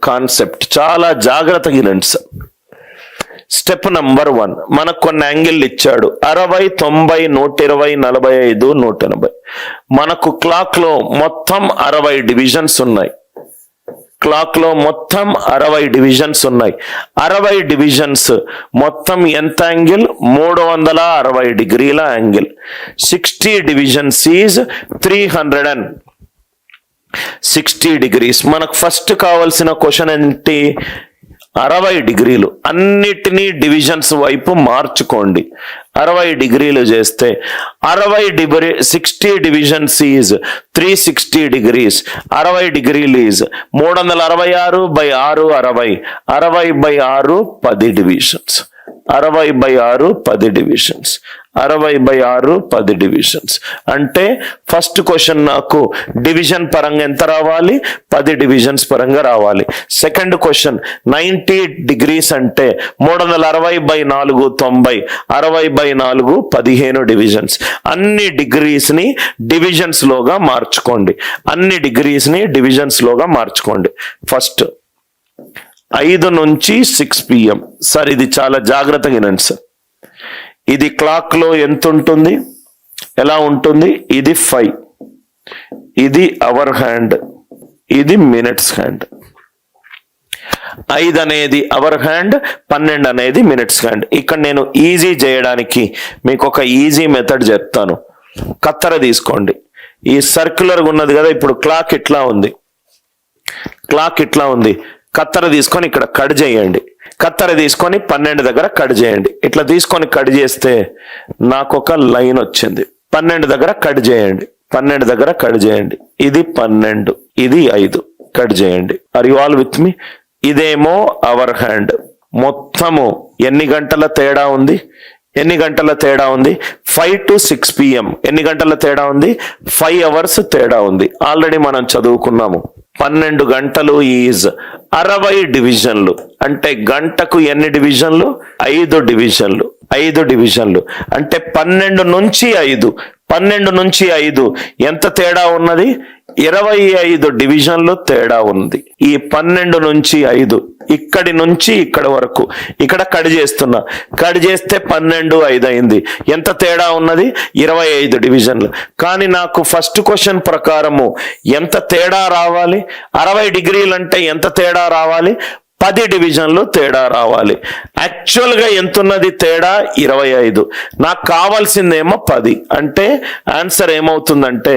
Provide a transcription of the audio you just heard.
Concept చాలా జాగ్రత్తగా వినండి సార్. స్టెప్ నంబర్ 1, మనకు కొన్ని యాంగిల్ ఇచ్చాడు 60, 90, 120, 45, 180. మనకు క్లాక్ లో మొత్తం 60 డివిజన్స్ ఉన్నాయి. క్లాక్ లో మొత్తం 60 డివిజన్స్ ఉన్నాయి. 60 డివిజన్స్ మొత్తం ఎంత యాంగిల్? 360 డిగ్రీల యాంగిల్. 60 divisions is 360 degrees. మనకు ఫస్ట్ కావాల్సిన క్వశ్చన్ ఏంటి? 60 డిగ్రీలు. అన్నిటినీ డివిజన్స్ వైపు మార్చుకోండి. 60 డిగ్రీలు చేస్తే 60 డివిజన్స్ ఈజ్ 360 డిగ్రీస్. 60 డిగ్రీలు ఈజ్ 366/6 60. 60/6 10 డివిజన్స్. 60/6 10 డివిజన్స్. 60/6 10 డివిజన్స్. అంటే ఫస్ట్ క్వశ్చన్ నాకు డివిజన్ పరంగా ఎంత రావాలి? 10 డివిజన్స్ పరంగా రావాలి. సెకండ్ క్వశ్చన్ 90 డిగ్రీస్ అంటే 360/4 90. 60/4 15 డివిజన్స్. అన్ని డిగ్రీస్ ని డివిజన్స్ లోగా మార్చుకోండి. అన్ని డిగ్రీస్ ని డివిజన్స్ లోగా మార్చుకోండి. ఫస్ట్ 5 నుంచి 6 PM. సార్ ఇది చాలా జాగ్రత్తగా వినండి సార్. ఇది క్లాక్ లో ఎంత ఉంటుంది? ఎలా ఉంటుంది? ఇది 5, ఇది అవర్ హ్యాండ్, ఇది మినిట్స్ హ్యాండ్. 5 అనేది అవర్ హ్యాండ్, 12 అనేది మినిట్స్ హ్యాండ్. ఇక్కడ నేను ఈజీ చేయడానికి మీకు ఒక ఈజీ మెథడ్ చెప్తాను. కత్తెర తీసుకోండి. ఈ సర్క్యులర్గా ఉన్నది కదా, ఇప్పుడు క్లాక్ ఇట్లా ఉంది. క్లాక్ ఇట్లా ఉంది. కత్తెర తీసుకొని ఇక్కడ కట్ చేయండి. కత్తెర తీసుకొని 12 దగ్గర కట్ చేయండి. ఇట్లా తీసుకొని కట్ చేస్తే నాకు ఒక లైన్ వచ్చింది. 12 దగ్గర కట్ చేయండి. 12 దగ్గర కట్ చేయండి. ఇది 12, ఇది 5. కట్ చేయండి. Are you all with me? ఇదేమో అవర్ హ్యాండ్. మొత్తము ఎన్ని గంటల తేడా ఉంది? ఎన్ని గంటల తేడా ఉంది? 5 to 6 PM. ఎన్ని గంటల తేడా ఉంది? 5 hours తేడా ఉంది. ఆల్రెడీ మనం చదువుకున్నాము. 12 గంటలు ఈజ్ 60 డివిజన్లు. అంటే గంటకు ఎన్ని డివిజన్లు? 5 డివిజన్లు. 5 డివిజన్లు అంటే 12 నుంచి 5. 12 నుంచి 5 ఎంత తేడా ఉన్నది? 25 డివిజన్లు తేడా ఉంది. ఈ 12 నుంచి 5 ఇక్కడి నుంచి ఇక్కడి వరకు ఇక్కడ కట్ చేస్తున్నా. కట్ చేస్తే 12, 5 అయింది. ఎంత తేడా ఉన్నది? 25 డివిజన్లు. కానీ నాకు ఫస్ట్ క్వశ్చన్ ప్రకారము ఎంత తేడా రావాలి? 60 డిగ్రీలు అంటే ఎంత తేడా రావాలి? 10 డివిజన్లు తేడా రావాలి. యాక్చువల్గా ఎంత ఉన్నది తేడా? 25. నాకు కావాల్సిందేమో 10. అంటే ఆన్సర్ ఏమవుతుందంటే